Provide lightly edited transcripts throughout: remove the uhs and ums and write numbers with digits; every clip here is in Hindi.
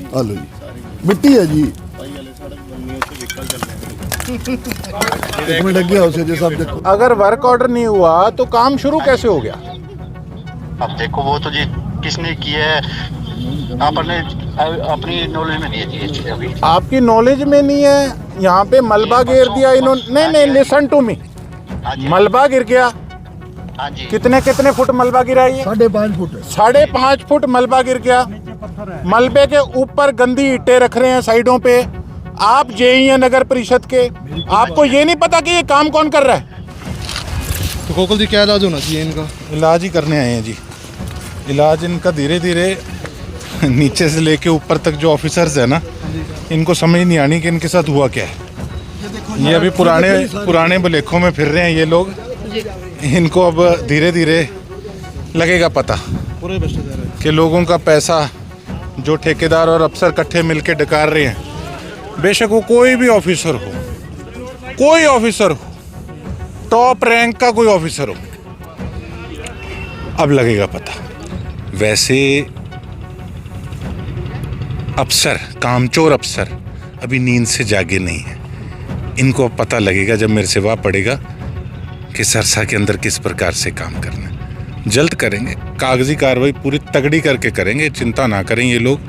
हेलो जी, मिट्टी है जी। एक मिनट अगे आओ जी साहब, देखो अगर वर्क ऑर्डर नहीं हुआ तो काम शुरू कैसे हो गया? अब देखो वो तो जी किसने किया है, आपने अपनी नॉलेज में नहीं है जी अभी। आपकी नॉलेज में नहीं है। यहाँ पे मलबा गिर दिया इन्होंने। नहीं, लिसन टू मी। मलबा गिर गया। हाँ जी। कितने फुट मलबा गिरा ये? 5.5 फुट। 5.5 फुट मलबा गिर गया। मलबे के ऊपर गंदी ईंटें रख रहे हैं साइडों पे। आप जेई हैं नगर परिषद के, आपको ये नहीं पता कि ये काम कौन कर रहा है? तो कोकल जी क्या इलाज होना चाहिए इनका? इलाज ही करने आए हैं जी। इलाज इनका धीरे धीरे नीचे से लेके ऊपर तक जो ऑफिसर्स है ना, इनको समझ नहीं आनी कि इनके साथ हुआ क्या है। ये अभी पुराने बुलेखों में फिर रहे हैं ये लोग। इनको अब धीरे धीरे लगेगा पता पूरे भ्रष्टाचार है कि लोगों का पैसा जो ठेकेदार और अफसर इकट्ठे मिलके डकार रहे हैं, बेशक वो कोई भी ऑफिसर हो, कोई ऑफिसर हो, टॉप रैंक का कोई ऑफिसर हो, अब लगेगा पता। वैसे अफसर, कामचोर अफसर अभी नींद से जागे नहीं हैं। इनको अब पता लगेगा जब मेरे से वाह पड़ेगा कि सरसा के अंदर किस प्रकार से काम करना है। जल्द करेंगे, कागजी कार्रवाई पूरी तगड़ी करके करेंगे, चिंता ना करें ये लोग।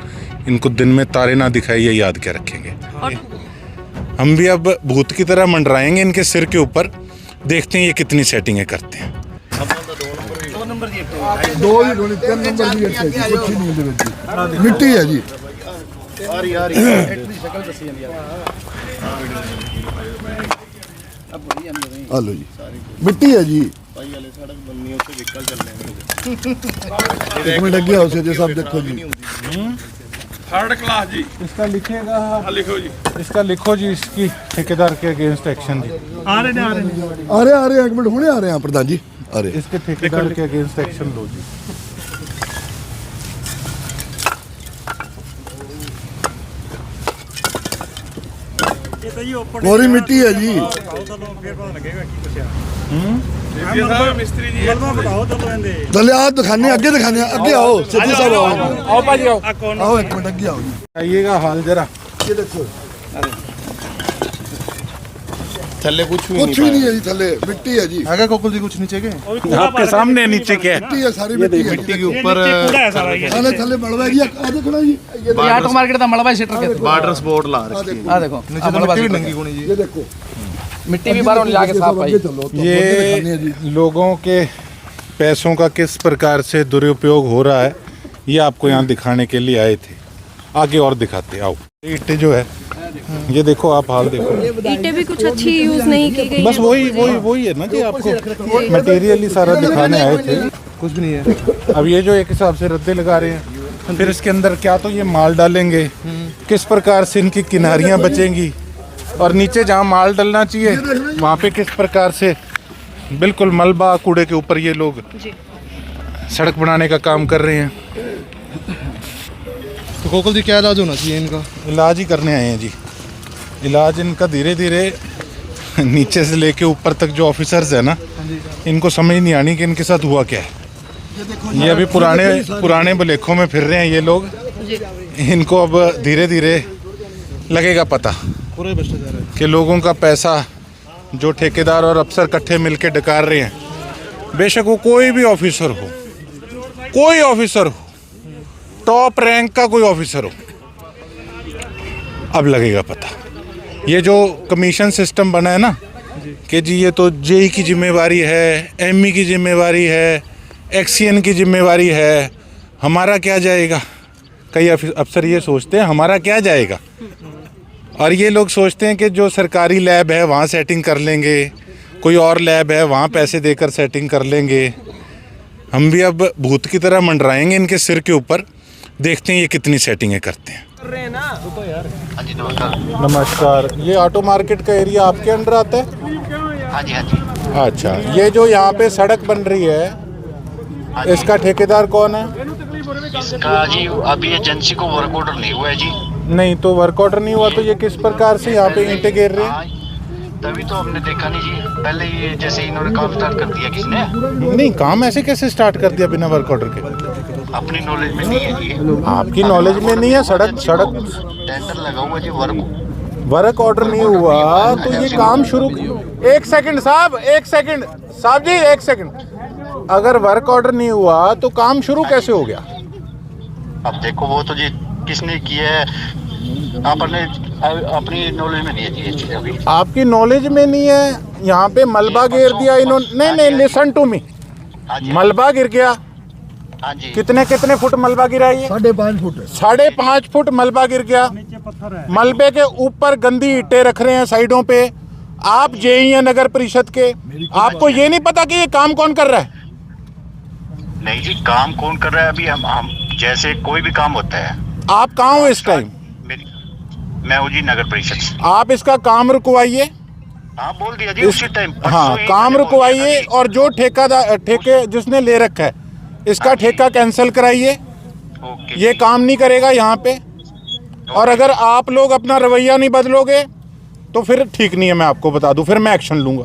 इनको दिन में तारे ना दिखाई ये याद क्या रखेंगे। हम भी अब भूत की तरह मंडराएंगे इनके सिर के ऊपर, देखते हैं ये कितनी सेटिंगें करते हैं। 2 ही 3 नंबर भी अच्छे जी, कुछ नहीं दे मिट्टी है जी। हेलो जी, मिट्टी है जी। एक मिनट अगे आओ जी साहब, देखो जी 3rd क्लास जी। इसका लिखेगा, लिखो जी, इसका लिखो जी, इसकी ठेकेदार के अगेंस्ट एक्शन जी। आ रहे हैं एक मिनट, हुणे आ रहे हैं प्रधान जी, आ रहे। इसके ठेकेदार के अगेंस्ट एक्शन लो जी। कोरी मिट्टी है जी। मिस्त्री जी चले आप दिखाने, आगे दिखाने, आगे आओ सिद्धू साहब, आओ भाजी आओ, आओ एक मिनट अगे आओ जी। आइएगा हाल जरा। ये देखो थल्ले कुछ कुछ भी नहीं है जी, थले मिट्टी है जी। आगे कोकल जी कुछ नीचे के आपके सामने नीचे क्या है? मिट्टी है, सारी मिट्टी है। मिट्टी के ऊपर थले थले मलबा है जी। आ देखो ना जी, ये आटो मार्केट का मलबा सीटर के बॉर्डर स्पॉट ला रखी है। आ देखो नीचे तो मिट्टी भी नंगी कोनी जी। ये देखो मिट्टी भी बाहर लाके साफ भाई। ये लोगों के पैसों का किस प्रकार से दुरुपयोग हो रहा है, ये आपको यहाँ दिखाने के लिए आए थे। आगे और दिखाते, आओ। ईंटें जो है ये देखो, आप हाल देखो। ईंटें भी कुछ अच्छी यूज नहीं की गई। बस वही है ना जी, आपको मटेरियल ही सारा दिखाने आए थे। कुछ भी नहीं है। अब ये जो एक हिसाब से रद्दे लगा रहे हैं, फिर इसके अंदर क्या तो ये माल डालेंगे, किस प्रकार से इनकी किनारियां बचेंगी, और नीचे जहाँ माल डलना चाहिए वहाँ पे किस प्रकार से बिल्कुल मलबा कूड़े के ऊपर ये लोग सड़क बनाने का काम कर रहे हैं। तो कोकल जी क्या इलाज होना चाहिए इनका? इलाज ही करने आए हैं जी। इलाज इनका धीरे धीरे नीचे से लेके ऊपर तक जो ऑफिसर्स है ना, इनको समझ नहीं आनी कि इनके साथ हुआ क्या है। ये अभी पुराने बुलेखों में फिर रहे हैं ये लोग। इनको अब धीरे धीरे लगेगा पता पूरे भ्रष्टाचार है कि लोगों का पैसा जो ठेकेदार और अफसर इकट्ठे मिलके डकार रहे हैं, बेशक वो कोई भी ऑफिसर हो, कोई ऑफिसर हो, टॉप रैंक का कोई ऑफिसर हो, अब लगेगा पता। ये जो कमीशन सिस्टम बना है ना कि जी ये तो जेई की जिम्मेवारी है, एमई की जिम्मेवारी है, एक्सीएन की जिम्मेवारी है, हमारा क्या जाएगा। कई अफसर ये सोचते हैं हमारा क्या जाएगा, और ये लोग सोचते हैं कि जो सरकारी लैब है वहाँ सेटिंग कर लेंगे, कोई और लैब है वहाँ पैसे देकर सेटिंग कर लेंगे। हम भी अब भूत की तरह मंडराएंगे इनके सिर के ऊपर, देखते हैं ये कितनी सेटिंगें करते हैं। नमस्कार, ये ऑटो मार्केट का एरिया आपके अंडर आता है? हाँ जी, हाँ जी। अच्छा, ये जो यहाँ पे सड़क बन रही है, इसका ठेकेदार कौन है? इसका जी अभी एजेंसी को वर्क ऑर्डर नहीं हुआ है जी। नहीं तो वर्क ऑर्डर नहीं हुआ तो ये किस प्रकार से यहाँ पे ईंटें गिर रही हैं? तभी तो हमने देखा नहीं जी, पहले ये जैसे इन्होंने काम स्टार्ट कर दिया किसने, नहीं, काम ऐसे कैसे स्टार्ट कर दिया बिना वर्क ऑर्डर के? अपनी नॉलेज में नहीं है जी। आपकी नॉलेज में नहीं है? सड़क टेंडर लगा हुआ जी, वर्क ऑर्डर नहीं हुआ तो ये काम शुरू। एक सेकंड साहब, एक सेकंड साहब जी, एक सेकंड। अगर वर्क ऑर्डर नहीं हुआ तो काम शुरू कैसे हो गया? अब देखो वो तो जी किसने किया है, आपने अपनी नॉलेज में नहीं है जी ये अभी। आपकी नॉलेज में नहीं है? यहाँ पे मलबा गिर दिया इन्होंने। नहीं, लिसन टू मी, हाँ जी, मलबा गिर गया। हाँ जी, कितने फुट मलबा गिरा ये? 5.5 फुट है। 5.5 फुट मलबा गिर गया। मलबे के ऊपर गंदी ईंटें रख रहे हैं साइडों पे। आप जेई हैं नगर परिषद के, आपको ये नहीं पता कि ये काम कौन कर रहा है? नहीं जी, काम कौन कर रहा है अभी? हम जैसे कोई भी काम होता है। आप कहाँ हो इस टाइम? मैं हूँ जी नगर परिषद से। आप इसका काम रुकवाइए। हाँ, बोल दिया जी उसी टाइम। हाँ, काम रुकवाइए और जो ठेके जिसने ले रखा है इसका ठेका कैंसिल कराइए। ओके, ये काम नहीं करेगा यहाँ पे। और अगर आप लोग अपना रवैया नहीं बदलोगे तो फिर ठीक नहीं है, मैं आपको बता दूं, फिर मैं एक्शन लूंगा।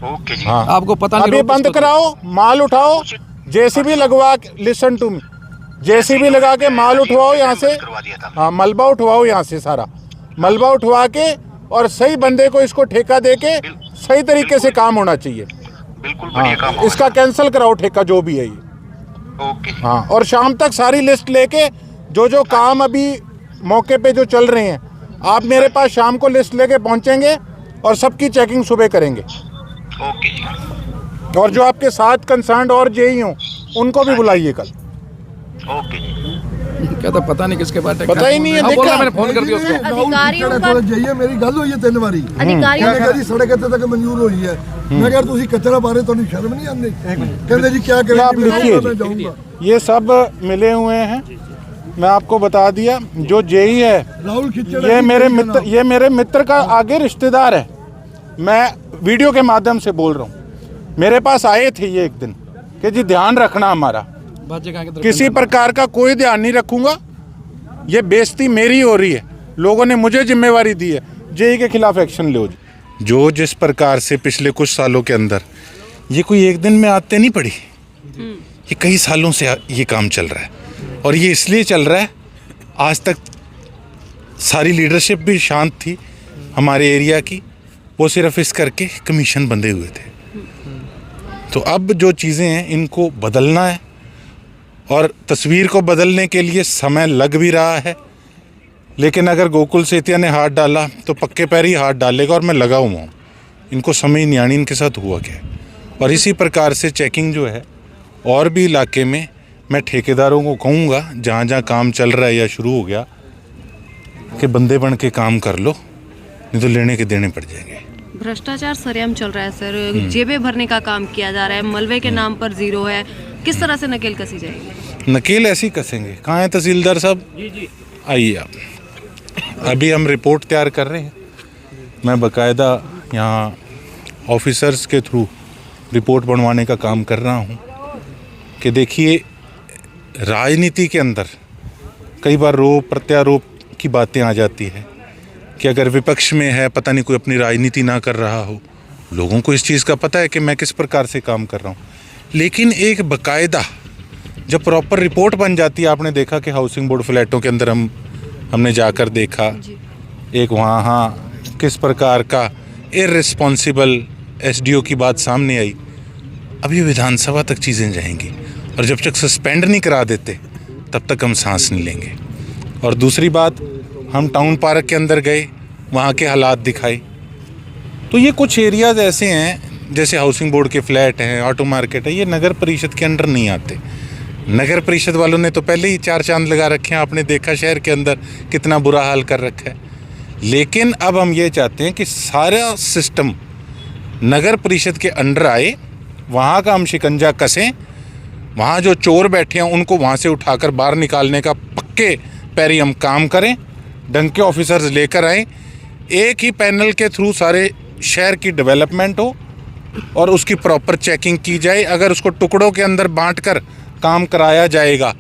ओके जी। हाँ, आपको पता नहीं, अभी रोक बंद उसको। कराओ, माल उठाओ, जेसीबी लगवा के, लिसन टू मी, जेसीबी लगा के माल उठवाओ यहाँ से। करवा दिया था। हाँ, मलबा उठवाओ यहाँ से, सारा मलबा उठवा के और सही बंदे को इसको ठेका दे के सही तरीके से काम होना चाहिए। बिल्कुल बढ़िया काम हाँ, होगा। इसका कैंसिल कराओ ठेका जो भी है ये। ओके, हाँ, और शाम तक सारी लिस्ट लेके जो काम अभी मौके पे जो चल रहे हैं, आप मेरे पास शाम को लिस्ट लेके पहुंचेंगे और सबकी चेकिंग सुबह करेंगे। ओके जी, और जो आपके साथ कंसर्न और जेई हों उनको भी बुलाइए कल। ओके जी। क्या तो पता नहीं किसके बात है, पता ही नहीं है, हाँ, बोल रहा, देखा। मैंने फोन कर दिया उसको। अधिकारियों का जाइए, मेरी गल हुई है 3 बारी। अधिकारियों ਉਹਨੇ ਕਹਿੰਦੀ ਸੜਕ ਇੱਥੇ ਤੱਕ ਮਨਜ਼ੂਰ ਹੋਈ ਹੈ। ਮੈਂ ਕਿਹਾ ਤੁਸੀਂ ਕਚਰਾ ਬਾਰੇ ਤੁਹਾਨੂੰ ਸ਼ਰਮ ਨਹੀਂ ਆਉਂਦੀ? ਕਹਿੰਦੇ ਜੀ ਕੀ ये आप करें, लिखिए मैं जी। जाऊंगा। ये सब मिले हुए हैं, मैं आपको बता दिया। जो जेई है राहुल खिच्चड़ ये मेरे मित्र का आगे रिश्तेदार है। मैं वीडियो के माध्यम से बोल रहा हूँ। मेरे पास आए थे ये एक दिन कि जी ध्यान रखना हमारा, किसी प्रकार का कोई ध्यान नहीं रखूंगा। ये बेइज्जती मेरी हो रही है, लोगों ने मुझे जिम्मेवारी दी है, जेई के खिलाफ एक्शन लो। जो जिस प्रकार से पिछले कुछ सालों के अंदर, ये कोई एक दिन में आते नहीं पड़ी, ये कई सालों से ये काम चल रहा है। और ये इसलिए चल रहा है, आज तक सारी लीडरशिप भी शांत थी हमारे एरिया की, वो सिर्फ इस करके कमीशन बंधे हुए थे। तो अब जो चीज़ें हैं इनको बदलना है, और तस्वीर को बदलने के लिए समय लग भी रहा है। लेकिन अगर गोकुल सेतिया ने हाथ डाला तो पक्के पैर ही हाथ डालेगा, और मैं लगा हुआ हूँ। इनको समझ नहीं आनी इनके साथ हुआ क्या है। और इसी प्रकार से चेकिंग जो है और भी इलाके में, मैं ठेकेदारों को कहूँगा जहाँ जहाँ काम चल रहा है या शुरू हो गया कि बंदे बन के काम कर लो, नहीं तो लेने के देने पड़ जाएंगे। भ्रष्टाचार सरेआम चल रहा है सर, जेबें भरने का काम किया जा रहा है, मलबे के नाम पर 0 है। किस तरह से नकेल कसी जाएगी? नकेल ऐसे ही कसेंगे। कहाँ है तहसीलदार साहब? जी आइए आप। अभी हम रिपोर्ट तैयार कर रहे हैं, मैं बकायदा यहाँ ऑफिसर्स के थ्रू रिपोर्ट बनवाने का काम कर रहा हूँ कि देखिए, राजनीति के अंदर कई बार रोप प्रत्यारोप की बातें आ जाती है कि अगर विपक्ष में है, पता नहीं कोई अपनी राजनीति ना कर रहा हो। लोगों को इस चीज़ का पता है कि मैं किस प्रकार से काम कर रहा हूँ, लेकिन एक बकायदा जब प्रॉपर रिपोर्ट बन जाती है। आपने देखा कि हाउसिंग बोर्ड फ्लैटों के अंदर हमने जाकर देखा, एक वहाँ किस प्रकार का इररिस्पॉन्सिबल एसडीओ की बात सामने आई। अभी विधानसभा तक चीज़ें जाएंगी, और जब तक सस्पेंड नहीं करा देते तब तक हम सांस नहीं लेंगे। और दूसरी बात, हम टाउन पार्क के अंदर गए, वहाँ के हालात दिखाए, तो ये कुछ एरियाज़ ऐसे हैं जैसे हाउसिंग बोर्ड के फ्लैट हैं, ऑटो मार्केट है, ये नगर परिषद के अंडर नहीं आते। नगर परिषद वालों ने तो पहले ही 4 चांद लगा रखे हैं। आपने देखा शहर के अंदर कितना बुरा हाल कर रखा है। लेकिन अब हम ये चाहते हैं कि सारा सिस्टम नगर परिषद के अंडर आए, वहाँ का हम शिकंजा कसें, वहाँ जो चोर बैठे हैं उनको वहाँ से उठाकर बाहर निकालने का पक्के पैरी हम काम करें, डंके ऑफिसर्स लेकर आएँ, एक ही पैनल के थ्रू सारे शहर की डेवलपमेंट हो और उसकी प्रॉपर चेकिंग की जाए। अगर उसको टुकड़ों के अंदर बांटकर काम कराया जाएगा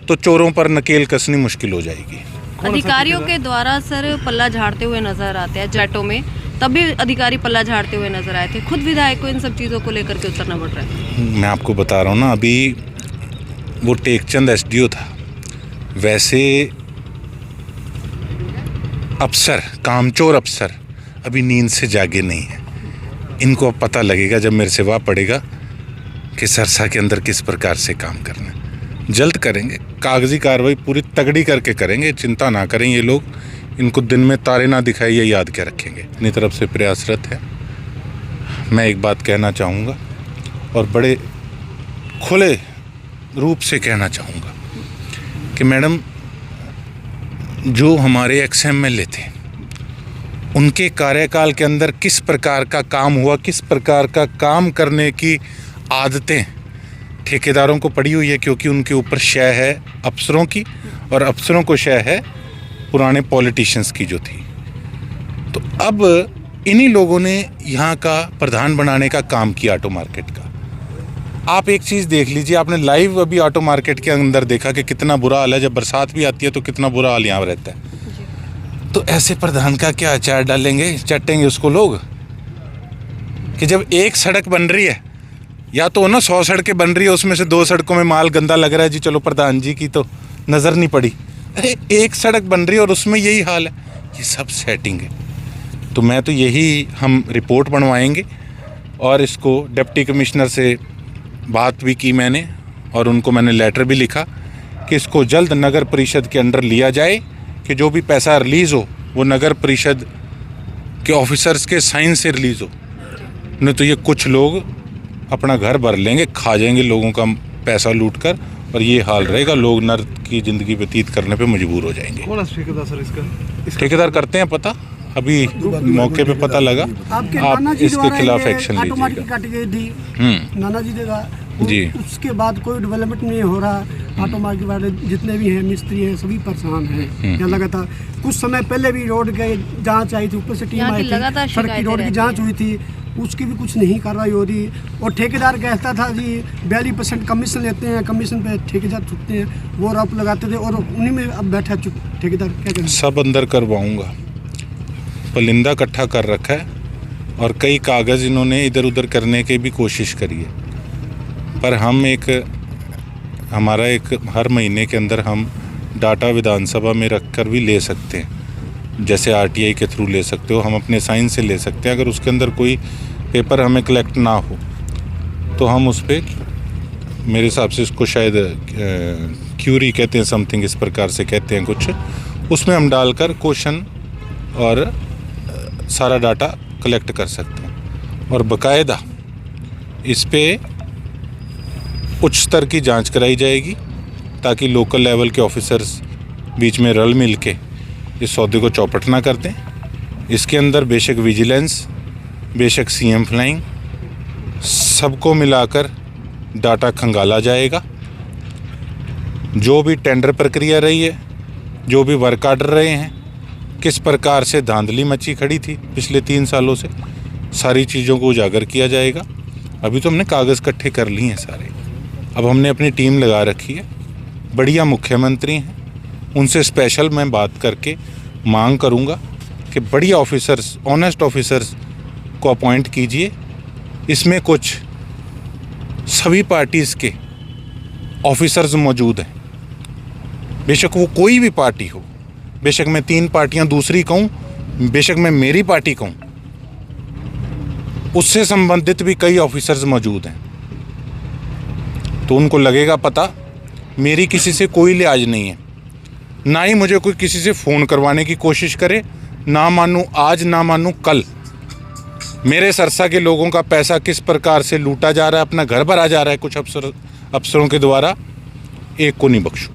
तो चोरों पर नकेल कसनी मुश्किल हो जाएगी। अधिकारियों के द्वारा सर पल्ला झाड़ते हुए नजर आते हैं जेटों में तब भी अधिकारी पल्ला झाड़ते हुए नजर आए थे। खुद विधायक को इन सब चीज़ों को लेकर के उतरना पड़ रहा है। मैं आपको बता रहा हूँ ना, अभी वो टेकचंद एसडीओ था, वैसे अफसर, कामचोर अफसर अभी नींद से जागे नहीं है। इनको अब पता लगेगा जब मेरे से वाह पड़ेगा कि सरसा के अंदर किस प्रकार से काम करना है। जल्द करेंगे, कागजी कार्रवाई पूरी तगड़ी करके करेंगे, चिंता ना करें ये लोग। इनको दिन में तारे ना दिखाई, ये याद क्या रखेंगे। अपनी तरफ से प्रयासरत है। मैं एक बात कहना चाहूँगा और बड़े खुले रूप से कहना चाहूँगा कि मैडम, जो हमारे XMLA थे उनके कार्यकाल के अंदर किस प्रकार का काम हुआ, किस प्रकार का काम करने की आदतें ठेकेदारों को पड़ी हुई है, क्योंकि उनके ऊपर शय है अफसरों की और अफसरों को शय है पुराने पॉलिटिशियंस की जो थी। तो अब इन्हीं लोगों ने यहाँ का प्रधान बनाने का काम किया ऑटो मार्केट का। आप एक चीज़ देख लीजिए, आपने लाइव अभी ऑटो मार्केट के अंदर देखा कि कितना बुरा हाल है। जब बरसात भी आती है तो कितना बुरा हाल यहाँ रहता है। तो ऐसे प्रधान का क्या अचार डालेंगे, चटेंगे उसको लोग कि जब एक सड़क बन रही है, या तो ना 100 सड़कें बन रही है, उसमें से 2 सड़कों में माल गंदा लग रहा है जी, चलो प्रधान जी की तो नज़र नहीं पड़ी। अरे एक सड़क बन रही है और उसमें यही हाल है। ये सब सेटिंग है। तो मैं तो यही, हम रिपोर्ट बनवाएंगे और इसको डिप्टी कमिश्नर से बात भी की मैंने और उनको मैंने लेटर भी लिखा कि इसको जल्द नगर परिषद के अंडर लिया जाए, कि जो भी पैसा रिलीज़ हो वो नगर परिषद के ऑफिसर्स के साइन से रिलीज़ हो। नहीं तो ये कुछ लोग अपना घर भर लेंगे, खा जाएंगे लोगों का पैसा लूट कर, और ये हाल रहेगा। लोग नर्क की ज़िंदगी व्यतीत करने पे मजबूर हो जाएंगे। कौन है ठेकेदार सर इसका? ठेकेदार करते हैं पता, अभी मौके पे पता लगा। आप इसके खिलाफ एक्शन लीजिएगा। काटी गई थी नाना जी देगा जी। उसके बाद कोई डेवलपमेंट नहीं हो रहा। ऑटो मार्केट वाले जितने भी हैं, मिस्त्री हैं, सभी परेशान हैं। यहाँ लगातार कुछ समय पहले भी रोड की जांच आई थी, ऊपर से टीम आई थी, सड़क की रोड की जांच हुई थी, उसकी भी कुछ नहीं कार्रवाई हो रही। और ठेकेदार कहता था जी 42% कमीशन लेते हैं, कमीशन पे ठेकेदार छुटते हैं, वो आरोप लगाते थे और उन्हीं में अब बैठा ठेकेदार। क्या करें? सब अंदर करवाऊंगा। पलिंदा इकट्ठा कर रखा है और कई कागज़ इन्होंने इधर उधर करने की भी कोशिश करी है, पर हम हमारा एक हर महीने के अंदर हम डाटा विधानसभा में रख कर भी ले सकते हैं। जैसे RTI के थ्रू ले सकते हो, हम अपने साइन से ले सकते हैं। अगर उसके अंदर कोई पेपर हमें कलेक्ट ना हो तो हम उस पर, मेरे हिसाब से इसको शायद क्यूरी कहते हैं, समथिंग इस प्रकार से कहते हैं कुछ, उसमें हम डालकर क्वेश्चन और सारा डाटा कलेक्ट कर सकते हैं। और बाकायदा इस पे उच्च स्तर की जांच कराई जाएगी, ताकि लोकल लेवल के ऑफिसर्स बीच में रल मिल के इस सौदे को चौपट ना कर दें। इसके अंदर बेशक विजिलेंस, बेशक CM फ्लाइंग, सबको मिलाकर डाटा खंगाला जाएगा। जो भी टेंडर प्रक्रिया रही है, जो भी वर्क आर्डर रहे हैं, किस प्रकार से धांधली मची खड़ी थी पिछले 3 सालों से, सारी चीज़ों को उजागर किया जाएगा। अभी तो हमने कागज़ इकट्ठे कर लिए हैं सारे, अब हमने अपनी टीम लगा रखी है। बढ़िया मुख्यमंत्री हैं, उनसे स्पेशल मैं बात करके मांग करूंगा कि बढ़िया ऑफिसर्स, ऑनेस्ट ऑफिसर्स को अपॉइंट कीजिए। इसमें कुछ सभी पार्टीज़ के ऑफिसर्स मौजूद हैं, बेशक वो कोई भी पार्टी हो, बेशक मैं 3 पार्टियां दूसरी कहूँ, बेशक मैं मेरी पार्टी कहूँ, उससे संबंधित भी कई ऑफिसर्स मौजूद हैं। तो उनको लगेगा पता, मेरी किसी से कोई लिहाज नहीं है, ना ही मुझे कोई किसी से फ़ोन करवाने की कोशिश करे। ना मानूँ आज, ना मानूँ कल, मेरे सरसा के लोगों का पैसा किस प्रकार से लूटा जा रहा है, अपना घर भरा जा रहा है कुछ अफसरों के द्वारा, एक को नहीं बख्शूँ।